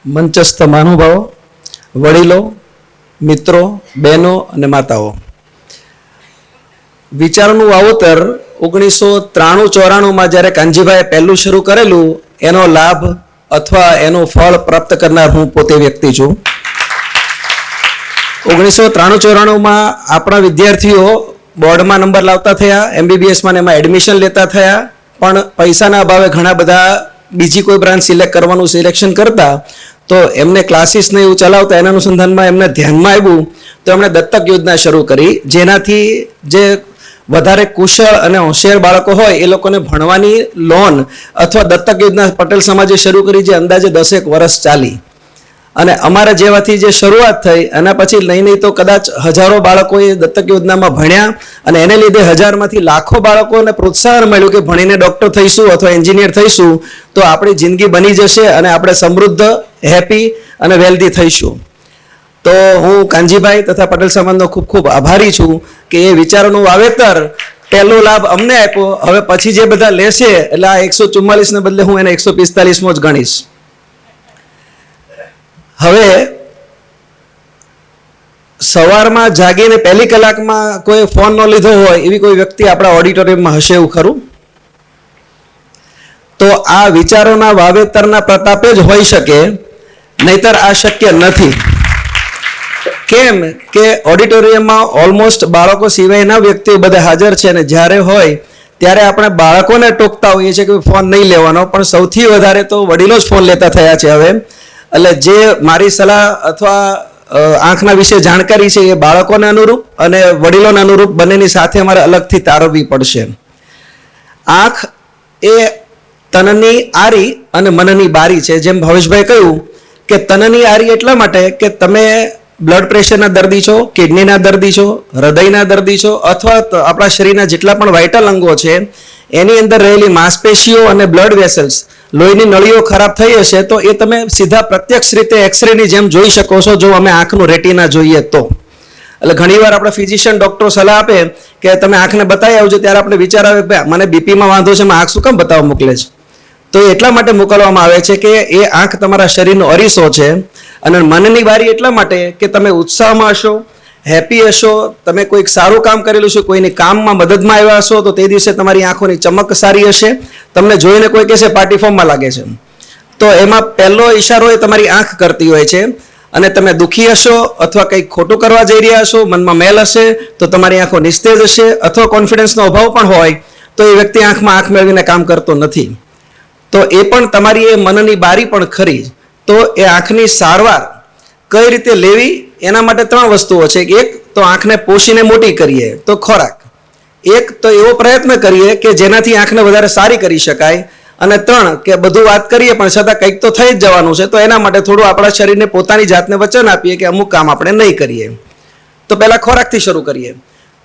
મંચસ્થ મહાનુભાવો, વડીલો, મિત્રો, બહેનો અને માતાઓ, વિચારનું વાવતર 1993-94 જ્યારે કાનજીભાઈએ પહેલું શરૂ કરેલું એનો લાભ અથવા એનું ફળ પ્રાપ્ત કરનાર હું પોતે વ્યક્તિ છું. 1993-94 આપણા વિદ્યાર્થીઓ બોર્ડમાં નંબર લાવતા થયા, MBBSમાં એમાં એડમિશન લેતા થયા, પણ પૈસાના અભાવે ઘણા બધા બીજી કોઈ બ્રાન્ચ સિલેક્ટ કરવાનું સિલેક્શન કરતા, તો એમને ક્લાસીસને એવું ચલાવતા એના અનુસંધાનમાં એમને ધ્યાનમાં આવ્યું તો એમણે દત્તક યોજના શરૂ કરી, જેનાથી જે વધારે કુશળ અને હોશિયાર બાળકો હોય એ લોકોને ભણવાની લોન અથવા દત્તક યોજના પટેલ સમાજે શરૂ કરી, જે અંદાજે 10 વર્ષ ચાલી. અને અમારા જેવાથી જે શરૂઆત થઈ એના પછી નહીં તો કદાચ હજારો બાળકોએ દત્તક યોજનામાં ભણ્યા અને એને લીધે હજારમાંથી લાખો બાળકોને પ્રોત્સાહન મળ્યું કે ભણીને ડૉક્ટર થઈશું અથવા એન્જિનિયર થઈશું તો આપણી જિંદગી બની જશે અને આપણે સમૃદ્ધ, હેપી અને વેલ્ધી થઈશું. તો હું કાનજીભાઈ તથા પટેલ સમાજનો ખૂબ ખૂબ આભારી છું કે એ વિચારોનું વાવેતર પહેલો લાભ અમને આપ્યો. હવે પછી જે બધા લેશે એટલે આ 144 ને બદલે હું એને 145મો જ ગણીશ. હવે સવારમાં જાગીને પહેલી કલાકમાં કોઈ ફોન ન લીધો હોય એવી કોઈ વ્યક્તિ આપણા ઓડિટોરિયમમાં હશે એવું ખરું? તો આ વિચારોના વાવેતરના પ્રતાપે જ હોઈ શકે, નહીતર આ શક્ય નથી. કેમ કે ઓડિટોરિયમમાં ઓલમોસ્ટ બાળકો સિવાયના વ્યક્તિઓ બધા હાજર છે અને જ્યારે હોય ત્યારે આપણે બાળકોને ટોકતા હોઈએ છીએ કે ફોન નહીં લેવાનો, પણ સૌથી વધારે તો વડીલો જ ફોન લેતા થયા છે હવે. એટલે જે મારી સલાહ અથવા આંખના વિશે જાણકારી છે એ બાળકોને અનુરૂપ અને વડીલોને અનુરૂપ બંનેની સાથે અમારે અલગથી તારવવી પડશે. આંખ એ તનની આરી અને મનની બારી છે. જેમ ભવેશભાઈ કહ્યું કે તનની આરી એટલા માટે કે તમે બ્લડ પ્રેશરના દર્દી છો, કિડનીના દર્દી છો, હૃદયના દર્દી છો અથવા આપણા શરીરના જેટલા પણ વાઇટલ અંગો છે એની અંદર રહેલી માંસપેશીઓ અને બ્લડ વેસલ્સ, લોહીની નળીઓ ખરાબ થઈ હશે તો એ તમે સીધા પ્રત્યક્ષ રીતે એક્સરેની જેમ જોઈ શકો છો જો અમે આંખનું રેટિના જોઈએ તો. એટલે ઘણીવાર આપણે ફિઝિશિયન ડૉક્ટરો સલાહ આપે કે તમે આંખને બતાવી આવજો, ત્યારે આપણે વિચાર આવે કે મને બીપીમાં વાંધો છે, આંખ શું કામ બતાવવા મોકલે છે? તો એટલા માટે મોકલવામાં આવે છે કે એ આંખ તમારા શરીરનો અરીસો છે. અને મનની બારી એટલા માટે કે તમે ઉત્સાહમાં હશો, હેપી હશો, તમે કોઈક સારું કામ કરેલું છે, કોઈની કામમાં મદદમાં આવ્યા હશો તો તે દિવસે તમારી આંખોની ચમક સારી હશે. તમને જોઈને કોઈ કહેશે પાર્ટી ફોર્મમાં લાગે છે, તો એમાં પહેલો ઈશારો એ તમારી આંખ કરતી હોય છે. અને તમે દુઃખી હશો અથવા કંઈક ખોટું કરવા જઈ રહ્યા હશો, મનમાં મેલ હશે તો તમારી આંખો નિસ્તેજ હશે, અથવા કોન્ફિડન્સનો અભાવ પણ હોય તો એ વ્યક્તિ આંખમાં આંખ મેળવીને કામ કરતો નથી. તો એ પણ તમારી એ મનની બારી પણ ખરી. તો એ આંખની સારવાર કઈ રીતે લેવી એના માટે 3 વસ્તુઓ છે. એક તો આંખને પોષીને મોટી કરીએ તો ખોરાક, એક તો એવો પ્રયત્ન કરીએ કે જેનાથી આંખને વધારે સારી કરી શકાય, અને 3 કે બધું વાત કરીએ પણ છતાં કંઈક તો થઈ જ જવાનું છે તો એના માટે થોડું આપણા શરીરને પોતાની જાતને વચન આપીએ કે અમુક કામ આપણે નહીં કરીએ. તો પહેલા ખોરાકથી શરૂ કરીએ.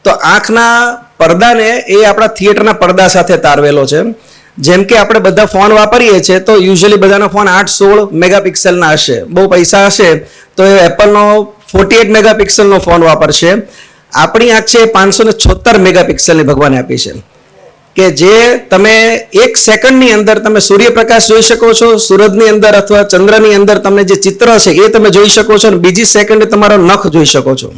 તો આંખના પડદાને એ આપણા થિયેટરના પડદા સાથે તારવેલો છે. જેમ કે આપણે બધા ફોન વાપરીએ છીએ તો યુઝ્યુઅલી બધાના ફોન 8-16 મેગાપિક્સલના હશે. બહુ પૈસા હશે તો એ એપલનો 48 મેગાપિક્સલનો ફોન વાપરશે. આપણી આંખ છે 576 મેગાપિક્સલની ભગવાને આપી છે કે જે તમે 1 સેકન્ડની અંદર તમે સૂર્યપ્રકાશ જોઈ શકો છો, સૂરજની અંદર અથવા ચંદ્રની અંદર તમને જે ચિત્ર છે એ તમે જોઈ શકો છો, અને બીજી સેકન્ડે તમારો નખ જોઈ શકો છો.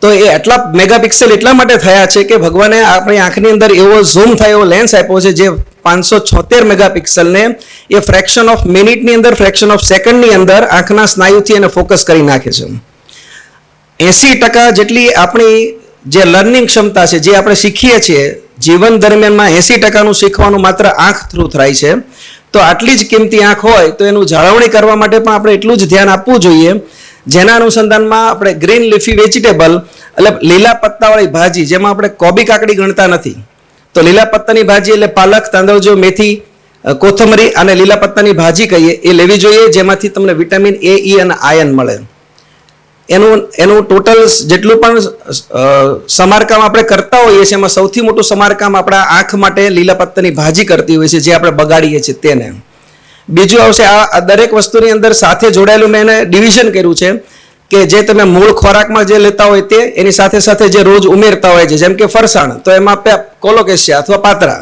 તો એ એટલા મેગાપિક્સલ એટલા માટે થયા છે કે ભગવાને આપણી આંખની અંદર એવો ઝૂમ થાય એવો લેન્સ આપ્યો છે જે 576 મેગાપિક્સલને એ ફ્રેક્શન ઓફ મિનિટની અંદર, ફ્રેક્શન ઓફ સેકન્ડની અંદર આંખના સ્નાયુથી એને ફોકસ કરી નાખે છે. 80% જેટલી આપણી જે લર્નિંગ ક્ષમતા છે, જે આપણે શીખીએ છીએ જીવન દરમિયાનમાં 80%નું શીખવાનું માત્ર આંખ થ્રુ થાય છે. તો આટલી જ કિંમતી આંખ હોય તો એનું જાળવણી કરવા માટે પણ આપણે એટલું જ ધ્યાન આપવું જોઈએ. જેના અનુસંધાનમાં આપણે ગ્રીન લીફી વેજીટેબલ એટલે લીલા પત્તાવાળી ભાજી, જેમાં આપણે કોબી કાકડી ગણતા નથી, તો લીલા પત્તાની ભાજી એટલે પાલક, તાંદળજો, મેથી, કોથમરી અને લીલા પત્તાની ભાજી કહીએ એ લેવી જોઈએ, જેમાંથી તમને વિટામિન A, E અને આયર્ન મળે. એનું ટોટલ જેટલું પણ સમારકામ આપણે કરતા હોઈએ છીએ એમાં સૌથી મોટું સમારકામ આપણા આંખ માટે લીલા પત્તાની ભાજી કરતી હોય છે, જે આપણે બગાડીએ છીએ તેને. બીજું આવશે આ દરેક વસ્તુની અંદર સાથે જોડાયેલું મેં એને ડિવિઝન કર્યું છે કે જે તમે મૂળ ખોરાકમાં જે લેતા હોય તે, એની સાથે સાથે જે રોજ ઉમેરતા હોય છે, જેમ કે ફરસાણ તો એમાં કોલોકેશિયા અથવા પાતરા,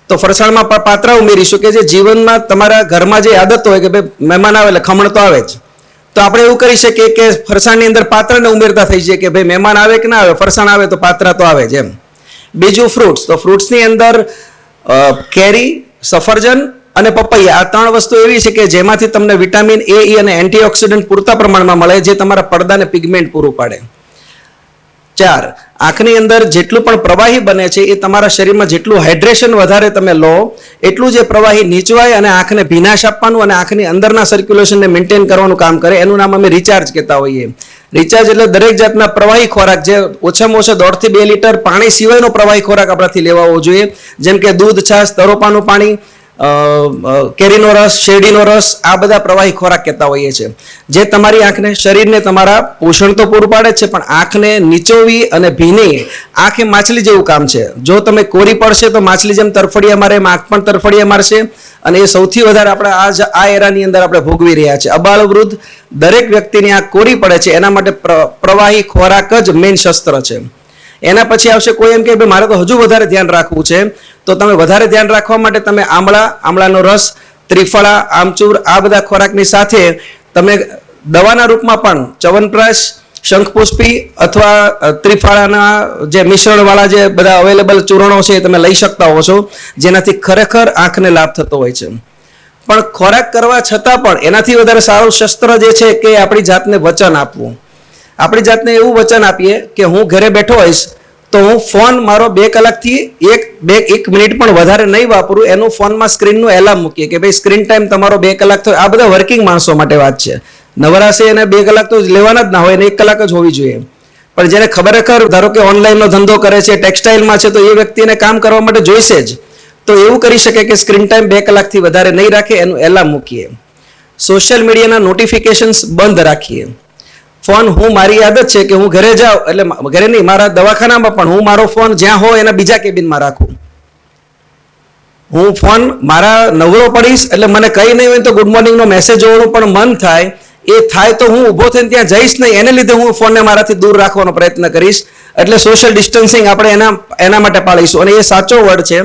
તો ફરસાણમાં પાત્રા ઉમેરીશું કે જે જીવનમાં તમારા ઘરમાં જે આદત હોય કે ભાઈ મહેમાન આવે એટલે ખમણ તો આવે જ, તો આપણે એવું કરી શકીએ કે ફરસાણની અંદર પાત્રને ઉમેરતા થઈ જાય કે ભાઈ મહેમાન આવે કે ના આવે, ફરસાણ આવે તો પાત્રા તો આવે જ એમ. બીજું ફ્રૂટ્સ, તો ફ્રૂટ્સની અંદર કેરી, સફરજન અને પપૈયા, આ 3 વસ્તુ એવી છે કે જેમાંથી તમને વિટામિન A, E અને એન્ટીઓક્સિડન્ટ પૂરતા પ્રમાણમાં મળે, જે તમારા પડદાને પિગમેન્ટ પૂરું પાડે. 4, આંખની અંદર જેટલું પણ પ્રવાહી બને છે એ તમારા શરીરમાં જેટલું હાઇડ્રેશન વધારે તમે લો એટલું જે પ્રવાહી નીચવાય અને આંખને ભીનાશ આપવાનું અને આંખની અંદરના સર્ક્યુલેશનને મેન્ટેન કરવાનું કામ કરે, એનું નામ અમે રિચાર્જ કહેતા હોઈએ. રિચાર્જ એટલે દરેક જાતના પ્રવાહી ખોરાક, જે ઓછામાં ઓછા 1.5 થી 2 લીટર પાણી સિવાયનો પ્રવાહી ખોરાક આપણાથી લેવાવો જોઈએ, જેમ કે દૂધ, છાશ, તરોપાનું પાણી, કેરીનો રસ, શેરડીનો રસ, આ બધા પ્રવાહી ખોરાક કહેતા હોઈએ છીએ, જે તમારી આંખને, શરીરને તમારા પોષણ તો પૂરું પાડે છે, પણ આંખને નીચોવી અને ભીની, આંખ એ માછલી જેવું કામ છે. જો તમે કોરી પડશે તો માછલી જેમ તરફડિયા મારે, એમ આંખ પણ તરફડિયા મારશે, અને એ સૌથી વધારે આપણે આ એરાની અંદર આપણે ભોગવી રહ્યા છે. અબાળ વૃદ્ધ દરેક વ્યક્તિની આંખ કોરી પડે છે, એના માટે પ્રવાહી ખોરાક જ મેઇન શસ્ત્ર છે. એના પછી આવશે કોઈ એમ કે ભાઈ મારે તો હજુ વધારે ધ્યાન રાખવું છે, તો તમે વધારે ધ્યાન રાખવા માટે તમે આમળાનો રસ, ત્રિફળા, આમચૂર, આ બધા ખોરાકની સાથે તમે દવાના રૂપમાં પણ ચ્યવનપ્રાશ, શંખપુષ્પી અથવા ત્રિફળાના જે મિશ્રણવાળા જે બધા અવેલેબલ ચૂર્ણો છે એ તમે લઈ શકતા હો છો, જેનાથી ખરેખર આંખને લાભ થતો હોય છે. પણ ખોરાક કરવા છતાં પણ એનાથી વધારે સારું શસ્ત્ર જે છે કે આપણી જાતને વચન આપવું. આપણી જાતને એવું વચન આપીએ કે હું ઘરે બેઠો હોઈશ તો હું ફોન મારો 2 કલાકથી 1 મિનિટ પણ વધારે નહીં વાપરું, એનું ફોનમાં સ્ક્રીનનું એલાર્મ મૂકીએ કે ભાઈ સ્ક્રીન ટાઈમ તમારો 2 કલાક થયો. આ બધા વર્કિંગ માણસો માટે વાત છે. નવરાશે એને 2 કલાક તો લેવાના જ ના હોય, એને 1 કલાક જ હોવી જોઈએ. પણ જેને ખરેખર ધારો કે ઓનલાઈનનો ધંધો કરે છે, ટેક્સટાઇલમાં છે, તો એ વ્યક્તિને કામ કરવા માટે જોઈશે જ. તો એવું કરી શકે કે સ્ક્રીન ટાઈમ 2 કલાકથી વધારે નહીં રાખે, એનું એલાર્મ મૂકીએ. સોશિયલ મીડિયાના નોટિફિકેશન્સ બંધ રાખીએ. ફોન, હું મારી આદત છે કે હું ઘરે જાઉં એટલે ઘરે નહીં, મારા દવાખાનામાં પણ હું મારો ફોન જ્યાં હોય એના બીજા કેબિનમાં રાખું. હું ફોન મારા નવરો પડીશ એટલે મને કંઈ નહીં હોય તો ગુડ મોર્નિંગનો મેસેજ જોવાનું પણ મન થાય, એ થાય તો હું ઊભો થઈને ત્યાં જઈશ નહીં, એને લીધે હું ફોનને મારાથી દૂર રાખવાનો પ્રયત્ન કરીશ. એટલે સોશિયલ ડિસ્ટન્સિંગ આપણે એના માટે પાળીશું. અને એ સાચો વર્ડ છે.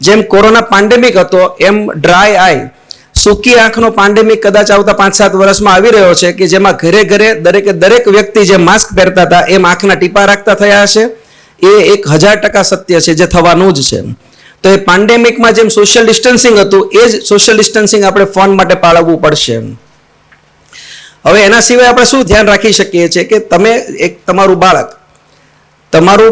જેમ કોરોના પેન્ડેમિક હતો એમ ડ્રાય આઈ, સૂકી આંખનો પેન્ડેમિક કદાચ આવતા 5-7 વર્ષમાં આવી રહ્યો છે, કે જેમાં ઘરે ઘરે દરેક વ્યક્તિ જે માસ્ક પહેરતા હતા એમ આંખના ટીપા રાખતા થયા હશે. એ 1000% સત્ય છે, જે થવાનું જ છે. તો એ પેન્ડેમિકમાં જેમ સોશિયલ ડિસ્ટન્સિંગ હતું એ જ સોશિયલ ડિસ્ટન્સિંગ આપણે ફોન માટે પાળવવું પડશે. હવે એના સિવાય આપણે શું ધ્યાન રાખી શકીએ છીએ કે તમે તમારું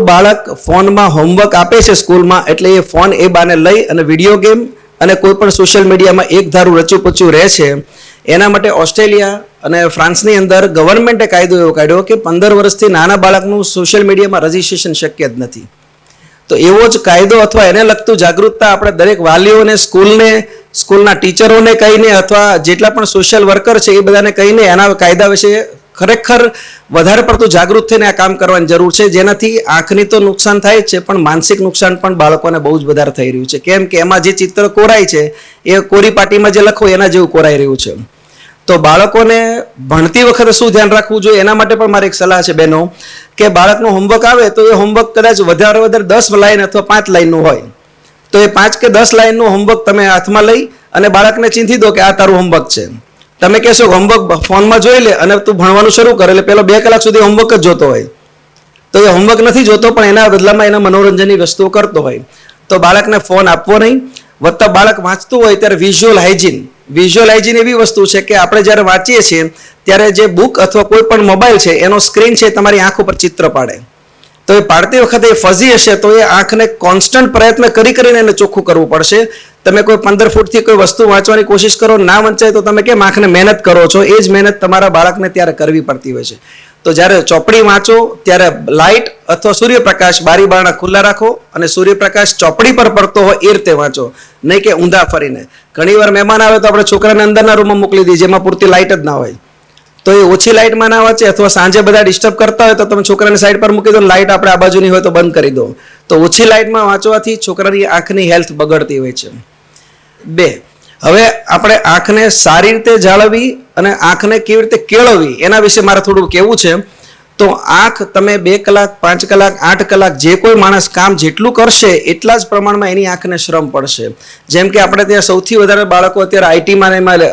બાળક ફોનમાં હોમવર્ક આપે છે સ્કૂલમાં, એટલે એ ફોન એ બાને લઈ અને વિડીયો ગેમ અને કોઈ પણ સોશિયલ મીડિયામાં એક ધારું રચ્યું રહે છે. એના માટે ઓસ્ટ્રેલિયા અને ફ્રાન્સની અંદર ગવર્મેન્ટે કાયદો એવો કાઢ્યો કે 15 વર્ષથી નાના બાળકનું સોશિયલ મીડિયામાં રજિસ્ટ્રેશન શક્ય જ નથી. તો એવો જ કાયદો અથવા એને લગતું જાગૃતતા આપણે દરેક વાલીઓને, સ્કૂલના ટીચરોને કહીને અથવા જેટલા પણ સોશિયલ વર્કર છે એ બધાને કહીને એના કાયદા વિશે ખરેખર વધારે પડતું જાગૃત થઈને આ કામ કરવાની જરૂર છે. જેનાથી આંખની તો નુકસાન થાય જ છે, પણ માનસિક નુકસાન પણ બાળકોને બહુ જ વધારે થઈ રહ્યું છે. કેમ કે એમાં જે ચિત્ર કોરાય છે એ કોરી પાટીમાં જે લખો એના જેવું કોરાઈ રહ્યું છે. તો બાળકોને ભણતી વખતે શું ધ્યાન રાખવું જોઈએ એના માટે પણ મારી એક સલાહ છે બહેનો, કે બાળકનું હોમવર્ક આવે તો એ હોમવર્ક કદાચ વધારે 10 લાઈન અથવા 5 લાઈનનું હોય, તો એ 5 કે 10 લાઈનનું હોમવર્ક તમે હાથમાં લઈ અને બાળકને ચીંધી દો કે આ તારું હોમવર્ક છે. તમે કહેશો હોમવર્ક ફોનમાં જોઈ લે અને તું ભણવાનું શરૂ કરે, એટલે પેલો 2 કલાક સુધી હોમવર્ક જ જોતો હોય, તો એ હોમવર્ક નથી જોતો પણ એના બદલામાં એના મનોરંજનની વસ્તુઓ કરતો હોય. તો બાળકને ફોન આપવો નહીં. વત્તા બાળક વાંચતું હોય ત્યારે વિઝ્યુઅલ હાઇજીન એવી વસ્તુ છે કે આપણે જ્યારે વાંચીએ છીએ ત્યારે જે બુક અથવા કોઈ પણ મોબાઈલ છે એનો સ્ક્રીન છે તમારી આંખ ઉપર ચિત્ર પાડે, તો એ પાડતી વખતે એ ફઝી હશે તો એ આંખને કોન્સ્ટન્ટ પ્રયત્ન કરીને એને ચોખ્ખું કરવું પડશે. તમે કોઈ 15 ફૂટથી કોઈ વસ્તુ વાંચવાની કોશિશ કરો, ના વંચાય તો તમે કેમ આંખને મહેનત કરો છો, એ જ મહેનત તમારા બાળકને ત્યારે કરવી પડતી હોય છે. તો જ્યારે ચોપડી વાંચો ત્યારે લાઇટ અથવા સૂર્યપ્રકાશ બારી બારણા ખુલ્લા રાખો અને સૂર્યપ્રકાશ ચોપડી પર પડતો હોય એ રીતે વાંચો, નહીં કે ઊંધા ફરીને. ઘણીવાર મહેમાન આવે તો આપણે છોકરાને અંદરના રૂમમાં મોકલી દઈએ જેમાં પૂરતી લાઇટ જ ના હોય, તો એ ઓછી લાઇટમાં ના વાંચે. અથવા સાંજે બધા ડિસ્ટર્બ કરતા હોય તો તમે છોકરાને સાઈડ પર મૂકી દો, લાઇટ આપણે આ બાજુની હોય તો બંધ કરી દો. તો ઓછી લાઇટમાં વાંચવાથી છોકરાની આંખની હેલ્થ બગડતી હોય છે. 2, હવે આપણે આંખને સારી રીતે જાળવવી અને આંખને કેવી રીતે કેળવવી એના વિશે મારે થોડું કહેવું છે. તો આંખ તમે 2 કલાક 5 કલાક 8 કલાક જે કોઈ માણસ કામ જેટલું કરશે એટલા જ પ્રમાણમાં એની આંખને શ્રમ પડશે. જેમ કે આપણે ત્યાં સૌથી વધારે બાળકો અત્યારે આઈટીમાં એમાં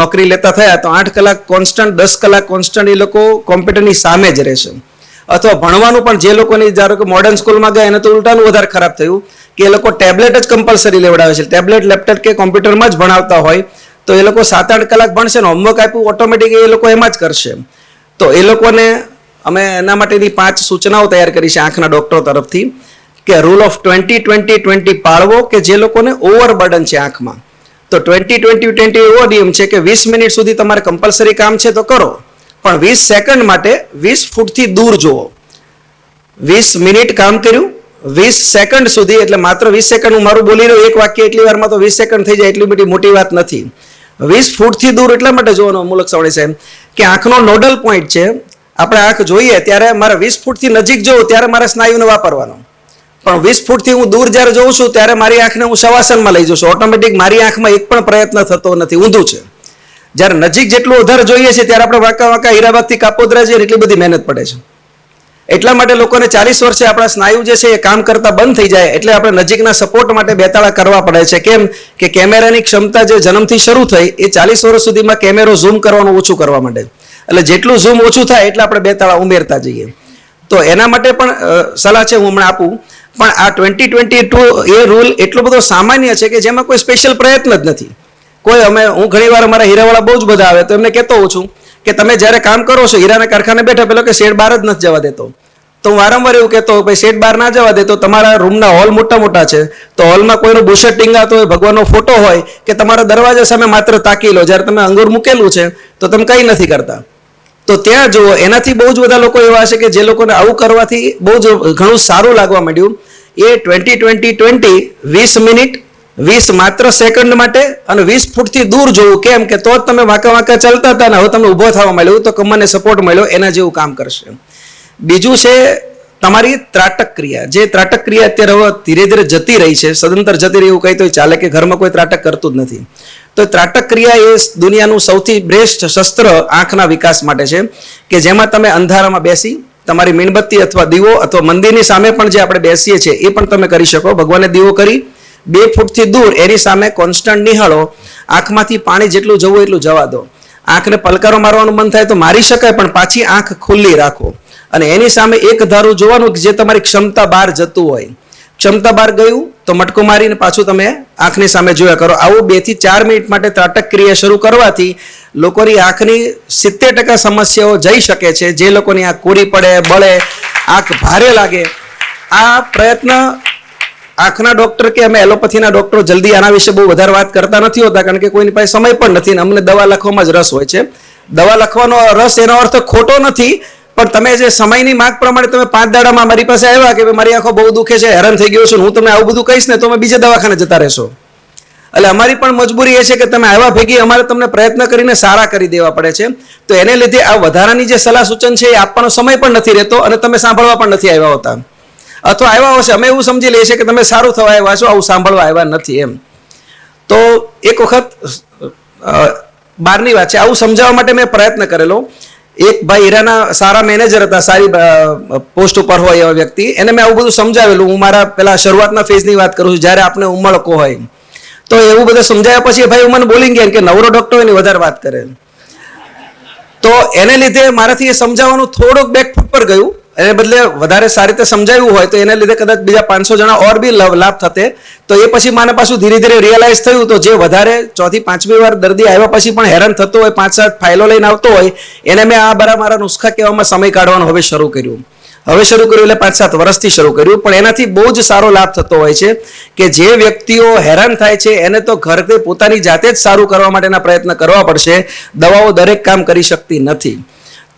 નોકરી લેતા થયા તો 8 કલાક કોન્સ્ટન્ટ 10 કલાક કોન્સ્ટન્ટ એ લોકો કોમ્પ્યુટરની સામે જ રહેશે. અથવા ભણવાનું પણ જે લોકોની ધારો કે મોડર્ન સ્કૂલમાં ગયા એને તો ઉલટાનું વધારે ખરાબ થયું કે એ લોકો ટેબ્લેટ જ કમ્પલસરી લેવડાવે છે. ટેબ્લેટ લેપટોપ કે કોમ્પ્યુટરમાં જ ભણાવતા હોય તો એ લોકો 7-8 કલાક ભણશે ને હોમવર્ક આપ્યું ઓટોમેટિક એ લોકો એમાં જ કરશે. તો એ લોકોને અમે એના માટેની 5 સૂચનાઓ તૈયાર કરી છે આંખના ડોક્ટરો તરફથી કે રૂલ ઓફ 20-20-20 પાળવો કે જે લોકોને ઓવરબર્ડન છે આંખમાં. તો 20-20-20 એવો નિયમ છે કે 20 મિનિટ સુધી તમારે કમ્પલસરી કામ છે તો કરો, પણ 20 સેકન્ડ માટે 20 ફૂટથી દૂર જુઓ. 20 મિનિટ કામ કર્યું, 20 સેકન્ડ સુધી, એટલે માત્ર 20 સેકન્ડ હું મારું બોલી રહ્યો એક વાક્ય એટલી વારમાં તો 20 સેકન્ડ થઈ જાય એટલી બધી મોટી વાત નથી. 20 ફૂટથી દૂર એટલા માટે જોવાનું મુલક સવણી સાહેબ કે આંખનો નોડલ પોઈન્ટ છે. આપણે આંખ જોઈએ ત્યારે મારે 20 ફૂટથી નજીક જોઉં ત્યારે મારે સ્નાયુને વાપરવાનો, પણ 20 ફૂટથી હું દૂર જ્યારે જોઉં છું ત્યારે મારી આંખને હું શવાસનમાં લઈ જઉં છું. ઓટોમેટિક મારી આંખમાં એક પણ પ્રયત્ન થતો નથી, ઊંધું છે. જ્યારે નજીક જેટલું વધારે જોઈએ છે ત્યારે આપણે વાંકા વાંકા હીરાબાગથી કાપોદ્રા જઈએ એટલી બધી મહેનત પડે છે. એટલા માટે લોકોને 40 વર્ષે આપણા સ્નાયુ જે છે એ કામ કરતા બંધ થઈ જાય એટલે આપણે નજીકના સપોર્ટ માટે બેતાળા કરવા પડે છે. કેમ કે કેમેરાની ક્ષમતા જે જન્મથી શરૂ થઈ એ 40 વર્ષ સુધીમાં કેમેરો ઝૂમ કરવાનું ઓછું કરવા માટે, એટલે જેટલું ઝૂમ ઓછું થાય એટલે આપણે બેતાળા ઉમેરતા જઈએ. તો એના માટે પણ સલાહ છે હું હમણાં આપું. પણ આ 20-22 એ રૂલ એટલો બધો સામાન્ય છે કે જેમાં કોઈ સ્પેશિયલ પ્રયત્ન જ નથી. હું ઘણીવાર અમારા હીરાવાળા બહુ જ બધા આવે તો એમને કહેતો હોઉં છું કે તમે જ્યારે કામ કરો છો હીરાના કારખાને બેઠા પેલો કે શેડ બહાર જ નથી જવા દેતો, તો હું વારંવાર એવું કહેતો ભાઈ શેડ બહાર ના જવા દેતો, તમારા રૂમના હોલ મોટા મોટા છે તો હોલમાં કોઈનો બુશર્ટ ટીંગાતો હોય, ભગવાનનો ફોટો હોય કે તમારા દરવાજા સામે માત્ર તાકી લો, જ્યારે તમે અંગૂર મૂકેલું છે તો તમે કંઈ નથી કરતા. તો ત્યાં જુઓ એનાથી બહુ જ બધા લોકો એવા છે કે જે લોકોને આવું કરવાથી બહુ જ ઘણું સારું લાગવા માંડ્યું. એ 20-20-20 20 મિનિટ 20 માત્ર સેકન્ડ માટે અને 20 ફૂટથી દૂર જોવું. કેમ કે તો જ તમે વાંકા વાંકા ચાલતા હતા ને હવે તમને ઊભો થવા મળ્યું તો કમરને સપોર્ટ મળ્યો, એના જેવું કામ કરશે. બીજું છે તમારી ત્રાટક ક્રિયા. જે ત્રાટક ક્રિયા અત્યારે હવે ધીરે ધીરે જતી રહી છે, સદંતર જતી રહી એવું કહી તો ચાલે કે ઘરમાં કોઈ ત્રાટક કરતું જ નથી. તો ત્રાટક ક્રિયા એ દુનિયાનું સૌથી બેસ્ટ શસ્ત્ર આંખના વિકાસ માટે છે કે જેમાં તમે અંધારામાં બેસી તમારી મીણબત્તી અથવા દીવો અથવા મંદિરની સામે પણ જે આપણે બેસીએ છીએ એ પણ તમે કરી શકો. ભગવાને દીવો કરી 2 ફૂટથી દૂર એની સામે કોન્સ્ટન્ટ નિહાળો, આંખમાંથી પાણી જેટલું જવું એટલું જવા દો. આંખને પલકારો મારવાનું મન થાય તો મારી શકાય, પણ પાછી આંખ ખુલ્લી રાખો અને એની સામે એક ધારું જોવાનું જે તમારી ક્ષમતા બહાર જતું હોય. ક્ષમતા બહાર ગયું તો મટકો મારીને પાછું તમે આંખની સામે જોયા કરો. આવું 2 થી 4 મિનિટ માટે ત્રાટક ક્રિયા શરૂ કરવાથી લોકોની આંખની 70% સમસ્યાઓ જઈ શકે છે. જે લોકોની આંખ કોરી પડે, બળે, આંખ ભારે લાગે, આ પ્રયત્ન આંખના ડોક્ટર કે અમે એલોપેથીના ડોક્ટરો જલ્દી આના વિશે બહુ વધારે વાત કરતા નથી હોતા, કારણ કે કોઈની પાસે સમય પણ નથી ને અમને દવા લખવામાં જ રસ હોય છે. દવા લખવાનો રસ એનો અર્થ ખોટો નથી, પણ તમે જે સમયની માંગ પ્રમાણે તમે 5 દાડામાં મારી પાસે આવ્યા કે મારી આંખો બહુ દુખે છે, હેરાન થઈ ગયો છું, હું તમને આવું બધું કહીશ ને તો અમે બીજા દવાખાને જતા રહેશો. એટલે અમારી પણ મજબૂરી એ છે કે તમે આવ્યા ભેગી અમારે તમને પ્રયત્ન કરીને સારા કરી દેવા પડે છે. તો એને લીધે આ વધારાની જે સલાહ સૂચન છે એ આપવાનો સમય પણ નથી રહેતો અને તમે સાંભળવા પણ નથી આવ્યા હોતા, અથવા આવ્યા હશે અમે એવું સમજી લઈએ છીએ કે તમે સારું થવા આવ્યા છો, આવું સાંભળવા આવ્યા નથી એમ. તો એક વખત બહારની વાત છે, આવું સમજાવવા માટે મેં પ્રયત્ન કરેલો. એક ભાઈ હીરાના સારા મેનેજર હતા, સારી પોસ્ટ ઉપર હોય એવા વ્યક્તિ, એને મેં આવું બધું સમજાવેલું. હું મારા પેલા શરૂઆતના ફેઝની વાત કરું છું, જ્યારે આપણે ઉમળકો હોય તો એવું બધું સમજાવ્યા પછી ભાઈ મને બોલી ગયા કે નવરો ડોક્ટર એની વધારે વાત કરે. તો એને લીધે મારાથી એ સમજાવવાનું થોડુંક બેકફૂટ પર ગયું. એને બદલે વધારે સારી રીતે સમજાવ્યું હોય તો એને લીધે કદાચ બીજા 500 જણા ઓર બી લાભ થતે. તો એ પછી મને પાછું ધીરે ધીરે રિયલાઇઝ થયું. તો જે વધારે 4થી 5મી વાર દર્દી આવ્યા પછી પણ હેરાન થતો હોય, 5-7 ફાઇલો લઈને આવતો હોય, એને મેં આ મારા નુસ્ખા કહેવામાં સમય કાઢવાનું હવે શરૂ કર્યું એટલે 5-7 વર્ષથી શરૂ કર્યું. પણ એનાથી બહુ જ સારો લાભ થતો હોય છે કે જે વ્યક્તિઓ હેરાન થાય છે એને તો ઘરે પોતાની જાતે જ સારું કરવા માટેના પ્રયત્ન કરવા પડશે. દવાઓ દરેક કામ કરી શકતી નથી.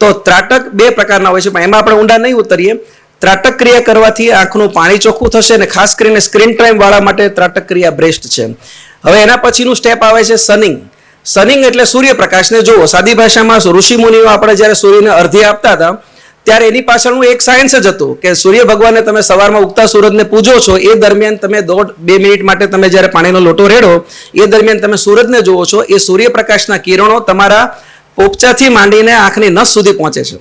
તો ત્રાટક 2 પ્રકારના હોય છે, પણ એમાં આપણે ઊંડા નહીં ઉતરીએ. ત્રાટક ક્રિયા કરવાથી આંખનું પાણી ચોખ્ખું થશે અને ખાસ કરીને સ્ક્રીન ટાઈમ વાળા માટે ત્રાટક ક્રિયા બેસ્ટ છે. હવે એના પછીનું સ્ટેપ આવે છે સનિંગ. સનિંગ એટલે સૂર્યપ્રકાશને જોવો. સાદી ભાષામાં ઋષિ મુનિઓ આપણે જ્યારે સૂર્યને અર્ધ્ય આપતા હતા ત્યારે એની પાછળનું એક સાયન્સ જ હતું કે સૂર્ય ભગવાનને તમે સવારમાં ઉગતા સૂરજને પૂજો છો, એ દરમિયાન તમે 1.5-2 મિનિટ માટે તમે જ્યારે પાણીનો લોટો રેડો એ દરમિયાન તમે સૂરજને જોવો છો. એ સૂર્યપ્રકાશના કિરણો તમારા પોપચાથી માંડીને આંખની નસ સુધી પહોંચે છે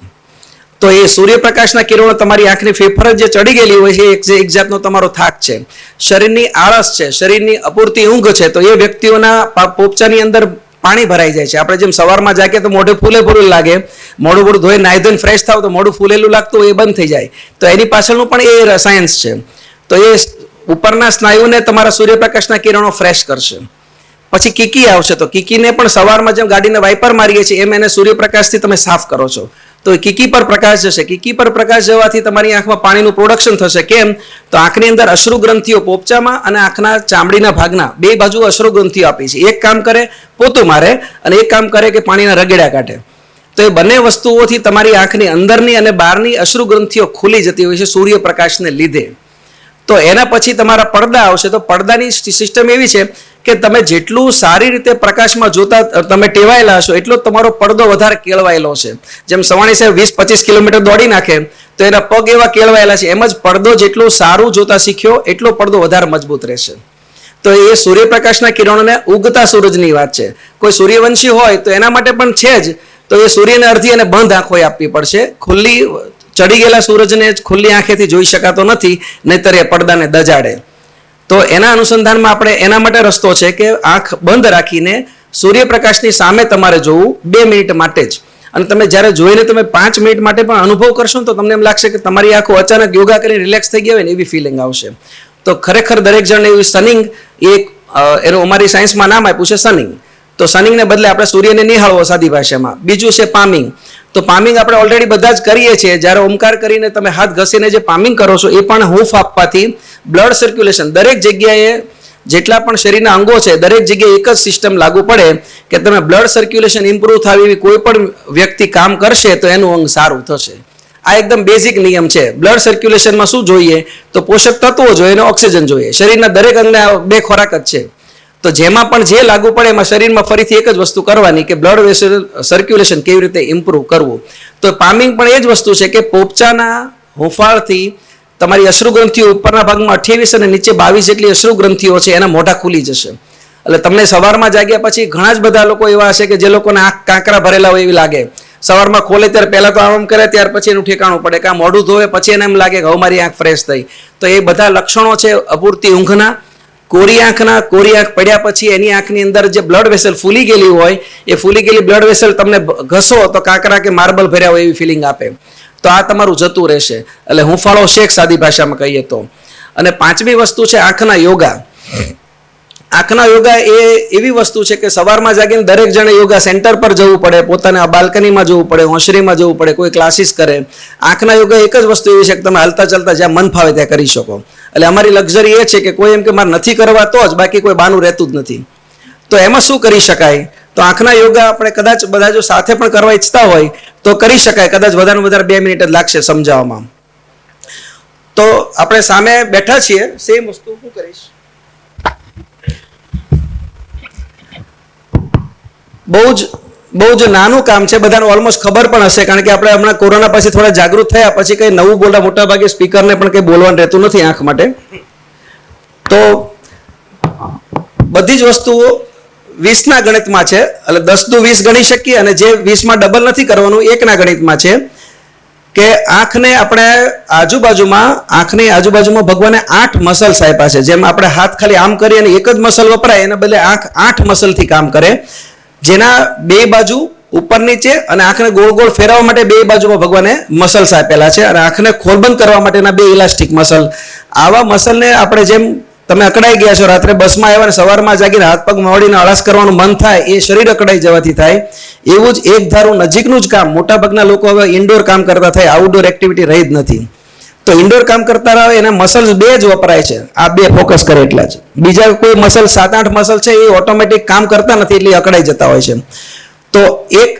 તો એ સૂર્યપ્રકાશના કિરણો તમારી આંખની ફેફર જે ચડી ગયેલી હોય છે એક જાતનો તમારો થાક છે, શરીરની આળસ છે, શરીરની અપૂરતી ઊંઘ છે, તો એ વ્યક્તિઓના પોપચાની અંદર પાણી ભરાઈ જાય છે. આપણે જેમ સવારમાં જાગીએ તો મોઢું ફૂલેલું લાગે, મોઢું ધોઈ નાહી ધોઈને ફ્રેશ થાવ તો મોઢું ફૂલેલું લાગતું એ બંધ થઈ જાય. તો એની પાછળનું પણ એ સાયન્સ છે. તો એ ઉપરના સ્નાયુને તમારા સૂર્યપ્રકાશના કિરણો ફ્રેશ કરશે. પછી કીકી આવશે, તો કીકીને પણ સવારમાં જેમ ગાડીને વાઇપર મારીએ છીએ એમ એને સૂર્યપ્રકાશથી તમે સાફ કરો છો. તો કીકી પર પ્રકાશ જશે. કીકી પર પ્રકાશ જવાથી તમારી આંખમાં પાણીનું પ્રોડક્શન થશે. કેમ? તો આંખની અંદર અશ્રુ ગ્રંથિઓ પોપચામાં અને આંખના ચામડીના ભાગના બે બાજુ અશ્રુ ગ્રંથિઓ આપી છે. એક કામ કરે પોતું મારે અને એક કામ કરે કે પાણીના રગેડા કાઢે. તો એ બંને વસ્તુઓથી તમારી આંખની અંદરની અને બહારની અશ્રુ ગ્રંથિઓ ખુલી જતી હોય છે સૂર્યપ્રકાશને લીધે. તો એના પછી તમારા પડદા આવશે. તો પડદાની સિસ્ટમ એવી છે કે તમે જેટલું સારી રીતે પ્રકાશમાં જોતા તમે ટેવાયેલા હશો એટલો તમારો પડદો વધારે કેળવાયેલો છે. જેમ સવાણી સાહેબ 20-25 કિલોમીટર દોડી નાખે તો એના પગ એવા કેળવાયેલા છે, એમ જ પડદો જેટલો સારું જોતા શીખ્યો એટલો પડદો વધારે મજબૂત રહેશે. તો એ સૂર્યપ્રકાશના કિરણોને ઉગતા સૂરજની વાત છે. કોઈ સૂર્યવંશી હોય તો એના માટે પણ છે જ. તો એ સૂર્યને અડધી અને બંધ આંખો આપવી પડશે. ખુલ્લી ચડી ગયેલા સૂરજને ખુલ્લી આંખેથી જોઈ શકાતો નથી, નહીતર એ પડદાને દજાડે. તો એના અનુસંધાનમાં આપણે એના માટે રસ્તો છે કે આંખ બંધ રાખીને સૂર્યપ્રકાશની સામે તમારે જોવું 2 મિનિટ માટે જ. અને તમે જ્યારે જોઈને તમે 5 મિનિટ માટે પણ અનુભવ કરશો ને તો તમને એમ લાગશે કે તમારી આંખો અચાનક યોગા કરીને રિલેક્સ થઈ ગયા હોય ને એવી ફિલિંગ આવશે. તો ખરેખર દરેક જણને એવી સનિંગ એનું અમારી સાયન્સમાં નામ આપ્યું છે સનિંગ. તો સનિંગને બદલે આપણે સૂર્યને નિહાળવો સાદી ભાષામાં. બીજું છે પામિંગ. તો પામિંગ આપણે ઓલરેડી બધા જ કરીએ છીએ. જ્યારે ઓમકાર કરીને તમે હાથ ઘસીને જે પામિંગ કરો છો એ પણ હૂંફ આપવાથી બ્લડ સર્ક્યુલેશન દરેક જગ્યાએ જેટલા પણ શરીરના અંગો છે દરેક જગ્યાએ એક જ સિસ્ટમ લાગુ પડે કે તમે બ્લડ સર્ક્યુલેશન ઇમ્પ્રૂવ થાય એવી કોઈ પણ વ્યક્તિ કામ કરશે તો એનું અંગ સારું થશે. આ એકદમ બેઝિક નિયમ છે. બ્લડ સર્ક્યુલેશનમાં શું જોઈએ? તો પોષક તત્વો જોઈએ અને ઓક્સિજન જોઈએ. શરીરના દરેક અંગને 2 ખોરાક જ છે. તો જેમાં પણ જે લાગુ પડે એમાં શરીરમાં ફરીથી એક જ વસ્તુ કરવાની કે બ્લડ વેસલ સર્ક્યુલેશન કેવી રીતે ઇમ્પ્રૂવ કરવું. તો પામિંગ પણ એ જ વસ્તુ છે કે પોપચાના હુંફાળથી તમારી અશ્રુ ગ્રંથિઓ ઉપરના ભાગમાં 28 અને નીચે 22 જેટલી અશ્રુ ગ્રંથિઓ છે એના મોઢા ખુલી જશે. એટલે તમને સવારમાં જાગ્યા પછી ઘણા જ બધા લોકો એવા હશે કે જે લોકોને આંખ કાંકરા ભરેલા હોય એવી લાગે. સવારમાં ખોલે ત્યારે પહેલા તો આમ કરે ત્યાર પછી એનું ઠેકાણું પડે કે આ મોઢું ધોવે પછી એને એમ લાગે કે હવે મારી આંખ ફ્રેશ થઈ. તો એ બધા લક્ષણો છે અપૂરતી ઊંઘના. કોરી આંખ પડ્યા પછી એની આંખની અંદર જે બ્લડ વેસલ ફૂલી ગયેલી હોય એ ફૂલી ગયેલી બ્લડ વેસલ તમને ઘસો તો કાંકરા કે માર્બલ ભર્યા હોય એવી ફિલિંગ આપે. તો આ તમારું જતું રહેશે. એટલે હુંફાળો શેક સાદી ભાષામાં કહીએ તો. અને 5મી વસ્તુ છે આંખના યોગા. આંખના યોગા એ એવી વસ્તુ છે કે સવારમાં જાગીને દરેક જણે યોગા સેન્ટર પર જવું પડે, પોતાના બાલ્કનીમાં જવું પડે, હોંશરીમાં જવું પડે, કોઈ ક્લાસીસ કરે. આંખના યોગા એક જ વસ્તુ એવી છે કે તમે હાલતા ચાલતા જ્યાં મન ફાવે ત્યાં કરી શકો. એટલે અમારી લક્ઝરી એ છે કે કોઈ એમ કે મારે નથી કરવા તો જ, બાકી કોઈ બાનું રહેતું જ નથી. તો એમાં શું કરી શકાય? તો આંખના યોગા આપણે કદાચ બધા જો સાથે પણ કરવા ઈચ્છતા હોય તો કરી શકાય. કદાચ વધારે 2 મિનિટ જ લાગશે સમજાવવામાં. તો આપણે સામે બેઠા છીએ, સેમ વસ્તુ હું કરીશ. બહુ જ નાનું કામ છે, બધાને ઓલમોસ્ટ ખબર પણ હશે કારણ કે આપણે હમણાં કોરોના પછી થોડા જાગૃત થયા પછી કંઈ નવું બોલતા મોટા ભાગે સ્પીકરને પણ કંઈ બોલવાનું રહેતું નથી આંખ માટે. તો બધી જ વસ્તુઓ 20ના ગણિતમાં છે. એટલે 10 દુ 20 ગણી શકીએ અને જે 20માં ડબલ નથી કરવાનું 1ના ગણિતમાં છે કે આંખની આજુબાજુમાં ભગવાને 8 મસલ્સ આપ્યા છે. જેમ આપણે હાથ ખાલી આમ કરીએ અને એક જ મસલ વપરાય એના બદલે આંખ 8 મસલથી કામ કરે, જેના 2 બાજુ ઉપર નીચે અને આંખને ગોળ ગોળ ફેરવવા માટે 2 બાજુમાં ભગવાને મસલ્સ આપેલા છે. અને આંખને ખોલબંધ કરવા માટેના 2 ઇલાસ્ટિક મસલ. આવા મસલને આપણે જેમ તમે અકડાઈ ગયા છો, રાત્રે બસમાં આવ્યા ને સવારમાં જાગીને હાથ પગ મોડીને અળાસ કરવાનું મન થાય, એ શરીર અકડાઈ જવાથી થાય. એવું જ એક ધારું નજીકનું જ કામ મોટાભાગના લોકો હવે ઇન્ડોર કામ કરતા થાય, આઉટડોર એક્ટિવિટી રહી જ નથી. તો ઇન્ડોર કામ કરતા રહે એના મસલ્સ 2 જ વપરાય છે. આ 2 ફોકસ કરે એટલા જ. બીજા કોઈ મસલ 7-8 મસલ છે એ ઓટોમેટિક કામ કરતા નથી એટલે અકડાઈ જતા હોય છે. તો એક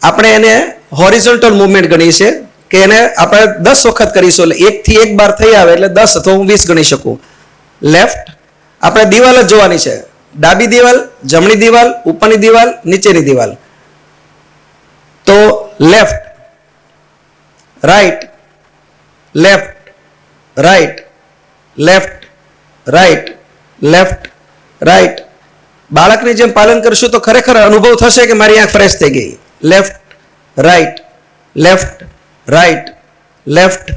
આપણે એને હોરિઝોન્ટલ મૂવમેન્ટ ગણીએ છીએ કે એને આપણે 10 વખત કરીશું એટલે 1 થી 1 બાર થઈ આવે એટલે 10 અથવા હું 20 ગણી શકું. લેફ્ટ આપણે દિવાલ જ જોવાની છે. ડાબી દિવાલ, જમણી દિવાલ, ઉપરની દિવાલ, નીચેની દિવાલ. તો left, right, left, right, left, right, left, right. બાળકની જેમ પાલન કરશું તો ખરેખર અનુભવ થશે કે મારી આંખ ફ્રેશ થઈ ગઈ. Left, right, left, right, left,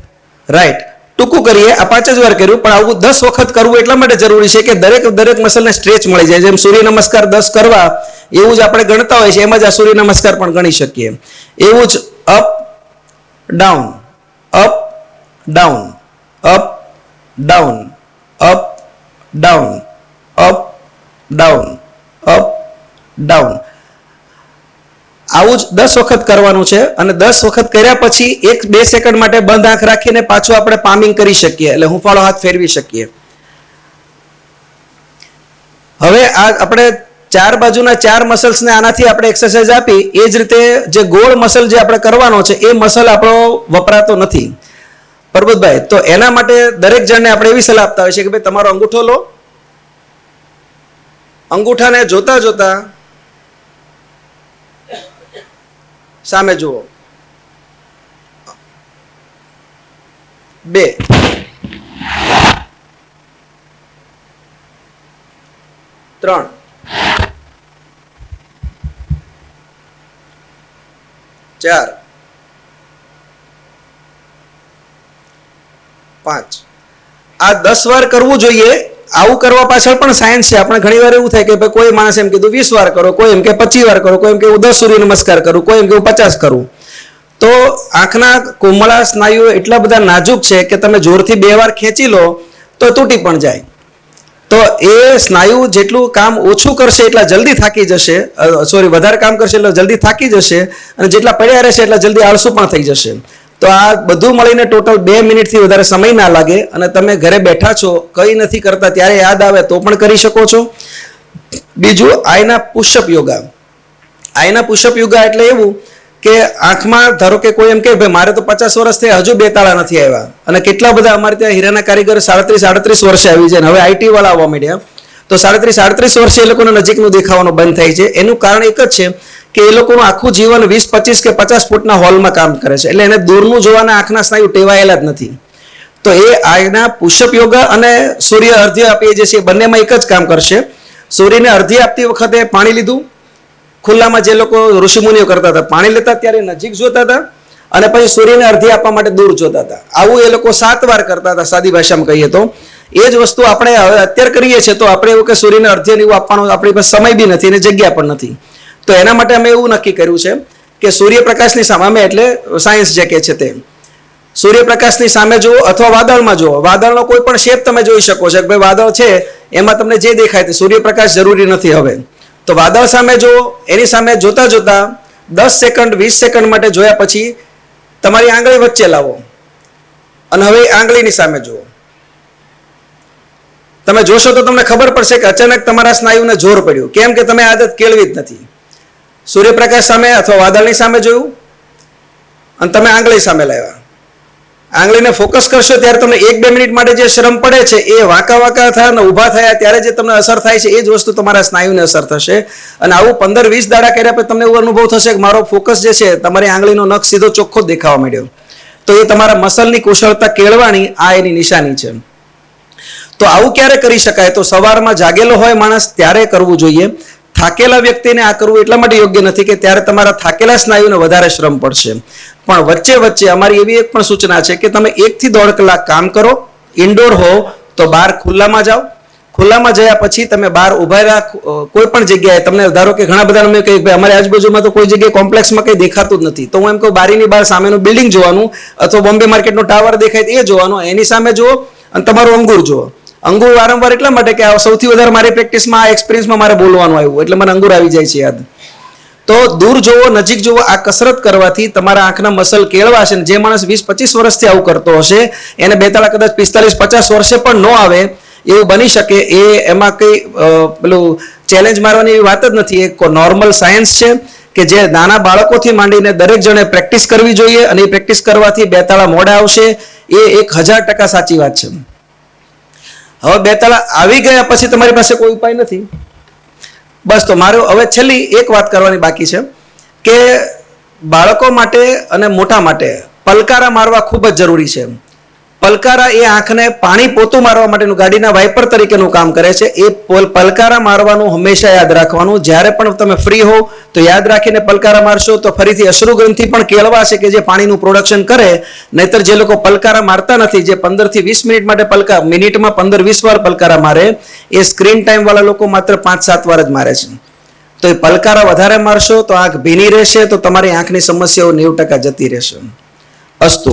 right. ટૂંકું કરીએ, આ 5 જ વાર કર્યું, પણ આવું 10 વખત કરવું એટલા માટે જરૂરી છે કે દરેક મસલને સ્ટ્રેચ મળી જાય. જેમ સૂર્ય નમસ્કાર 10 કરવા એવું જ આપણે ગણતા હોય છે, એમ જ આ સૂર્ય નમસ્કાર પણ ગણી શકીએ. એવું જ up down, up down, up down, up down, up down, up down. આવું જ 10 વખત કરવાનું છે. અને 10 વખત કર્યા પછી 1-2 સેકન્ડ માટે બંધ આંખ રાખીને પાછું આપણે પામિંગ કરી શકીએ, એટલે હુંફાળો હાથ ફેરવી શકીએ. હવે આ આપણે 4 બાજુના 4 મસલ્સને આનાથી આપણે એક્સરસાઇઝ આપી, એ જ રીતે જે ગોળ મસલ જે આપણે કરવાનો છે એ મસલ આપણો વપરાતો નથી. પરબતભાઈ, તો એના માટે દરેક જણને આપણે એવી સલાહ આપતા હોય છે કે ભાઈ તમારો અંગૂઠો લો, અંગૂઠાને જોતા જોતા સામે જુઓ. 2, 3, 4, 5. આ 10 વાર કરવું જોઈએ. આવું કરવા પાછળ પણ સાયન્સ છે. આપણે ઘણી વાર એવું થાય કે કોઈ માણસ એમ કીધું 20 વાર કરો, કોઈ એમ કે 25 વાર કરો, કોઈ એમ કે હું 10 સૂર્ય નમસ્કાર કરું, કોઈ એમ કે હું 50 કરું. તો આંખના કોમળા સ્નાયુઓ એટલા બધા નાજુક છે કે તમે જોરથી 2 વાર ખેંચી લો તો તૂટી પણ જાય. તો એ સ્નાયુ જેટલું કામ ઓછું કરશે એટલા જલ્દી થાકી જશે, વધારે કામ કરશે એટલે જલ્દી થાકી જશે, અને જેટલા પડ્યા રહેશે એટલા જલ્દી આળસુ પણ થઈ જશે. તો આ બધું મળીને ટોટલ 2 મિનિટથી વધારે સમય ના લાગે, અને તમે ઘરે બેઠા છો, કંઈ નથી કરતા, ત્યારે યાદ આવે તો પણ કરી શકો છો. બીજું, આયના પુશઅપ યોગા. આયના પુશઅપ યોગા એટલે એવું કે આંખમાં ધારો કે કોઈ એમ કે ભાઈ મારે તો 50 વર્ષ થયા, હજુ 2 તાળા નથી આવ્યા, અને કેટલા બધા અમારે ત્યાં હીરાના કારીગર 37-38 વર્ષે આવી જાય, હવે આઈટી વાળા આવવા માંડ્યા. તો 37-38 વર્ષે એ લોકોને નજીકનું દેખાવાનું બંધ થાય છે. એનું કારણ એક જ છે કે એ લોકોનું આખું જીવન 20, 25 કે 50 ફૂટના હોલમાં કામ કરે છે, એટલે એને દૂરનું જોવાના આંખના સ્નાયુ ટેવાયેલા જ નથી. તો એ આના પુશઅપ યોગા અને સૂર્ય અર્ધ્ય આપીએ જે છે બંનેમાં એક જ કામ કરશે. સૂર્યને અર્ધ્ય આપતી વખતે પાણી લીધું, ખુલ્લામાં જે લોકો ઋષિમુનિઓ કરતા હતા પાણી લેતા ત્યારે નજીક જોતા હતા, અને પછી સૂર્યને અર્ધ્ય આપવા માટે દૂર જોતા હતા. આવું એ લોકો 7 વાર કરતા હતા, સાદી ભાષામાં કહીએ તો. એ જ વસ્તુ આપણે હવે અત્યારે કરીએ છીએ. તો આપણે એવું કે સૂર્યને અર્ધ્ય એવું આપવાનો આપણી પાસે સમય બી નથી અને જગ્યા પણ નથી. તો એના માટે અમે એવું નક્કી કર્યું છે કે સૂર્યપ્રકાશની સામે, એટલે સાયન્સ જે કહે છે તે, સૂર્યપ્રકાશની સામે જુઓ અથવા વાદળમાં જુઓ. વાદળનો કોઈ પણ શેપ તમે જોઈ શકો છો કે ભાઈ વાદળ છે એમાં તમને જે દેખાય તે સૂર્યપ્રકાશ જરૂરી નથી. હવે તો વાદળ સામે જુઓ, એની સામે જોતા જોતા 10 સેકન્ડ 20 સેકન્ડ માટે જોયા પછી તમારી આંગળી વચ્ચે લાવો, અને હવે આંગળીની સામે જુઓ. તમે જોશો તો તમને ખબર પડશે કે અચાનક તમારા સ્નાયુને જોર પડ્યું. કેમ કે તમે આદત કેળવી જ નથી. સૂર્યપ્રકાશ સામે અથવા વાદળની સામે જોયું અને તમે આંગળી સામે લાવ્યા. આંગળીને ફોકસ કરશો ત્યારે તમને 1-2 મિનિટ માટે જે શ્રમ પડે છે એ વાંકા થયા અને ઊભા થયા ત્યારે જે તમને અસર થાય છે એ જ વસ્તુ તમારા સ્નાયુને અસર થશે. અને આવું 15-20 દાડા કર્યા પછી તમને એવો અનુભવ થશે કે મારો ફોકસ જે છે તમારી આંગળીનો નખ સીધો ચોખ્ખો જ દેખાવા માંડ્યો. તો એ તમારા મસલની કુશળતા કેળવાની આ એની નિશાની છે. તો આવું ક્યારે કરી શકાય? તો સવારમાં જાગેલો હોય માણસ ત્યારે કરવું જોઈએ. થાકેલા વ્યક્તિને આ કરવું એટલા માટે યોગ્ય નથી કે ત્યારે તમારા થાકેલા સ્નાયુને વધારે શ્રમ પડશે. પણ વચ્ચે વચ્ચે અમારી એવી એક પણ સૂચના છે કે તમે 1 થી 1.5 કલાક કામ કરો. ઇન્ડોર હો તો બહાર ખુલ્લામાં જાઓ. ખુલ્લામાં જયા પછી તમે બહાર ઉભા રહ્યા કોઈ પણ જગ્યાએ. તમને ધારો કે ઘણા બધા અમે કહી ભાઈ અમારી આજુબાજુમાં તો કોઈ જગ્યાએ કોમ્પ્લેક્સમાં કંઈ દેખાતું જ નથી, તો હું એમ કહું બારીની બહાર સામેનું બિલ્ડિંગ જોવાનું, અથવા બોમ્બે માર્કેટનો ટાવર દેખાય એ જોવાનું, એની સામે જુઓ અને તમારું અંગૂર જુઓ. અંગૂર વારંવાર એટલા માટે કે આ સૌથી વધારે મારી પ્રેક્ટિસમાં આ એક્સપિરિયન્સમાં મારે બોલવાનું આવ્યું એટલે મને અંગૂર આવી જાય છે યાદ. તો દૂર જોવો, નજીક જોવો, આ કસરત કરવાથી તમારા આંખના મસલ કેળવાશે. જે માણસ 20-25 વર્ષથી આવું કરતો હશે એને 2 તાળા કદાચ 45-50 વર્ષે પણ ન આવે એવું બની શકે. એમાં કંઈ પેલું ચેલેન્જ મારવાની એવી વાત જ નથી. એક નોર્મલ સાયન્સ છે કે જે નાના બાળકોથી માંડીને દરેક જણે પ્રેક્ટિસ કરવી જોઈએ, અને એ પ્રેક્ટિસ કરવાથી 2 તાળા મોડા આવશે. એ 1000% સાચી વાત છે. હવે 2 તાળા આવી ગયા પછી તમારી પાસે કોઈ ઉપાય નથી. બસ, તો મારે હવે છેલ્લી એક વાત કરવાની બાકી છે કે બાળકો માટે અને મોટા માટે પલકારા મારવા ખૂબ જ જરૂરી છે. પલકારા એ આંખને પાણી પોતું મારવા માટેનું ગાડીના વાઇપર તરીકેનું કામ કરે છે. એ પલકારા મારવાનું હંમેશા યાદ રાખવાનું. જ્યારે પણ તમે ફ્રી હો તો યાદ રાખીને પલકારા મારશો તો ફરીથી અશ્રુગ્રંથિ પણ કેળવાશે કે જે પાણીનું પ્રોડક્શન કરે. નહીતર જે લોકો પલકારા મારતા નથી, જે 15 થી 20 મિનિટ માટે મિનિટમાં 15-20 વાર પલકારા મારે, એ સ્ક્રીન ટાઈમ વાળા લોકો માત્ર 5-7 વાર જ મારે છે. તો એ પલકારા વધારે મારશો તો આંખ ભીની રહેશે, તો તમારી આંખની સમસ્યાઓ 90% જતી રહેશે. અસ્તુ.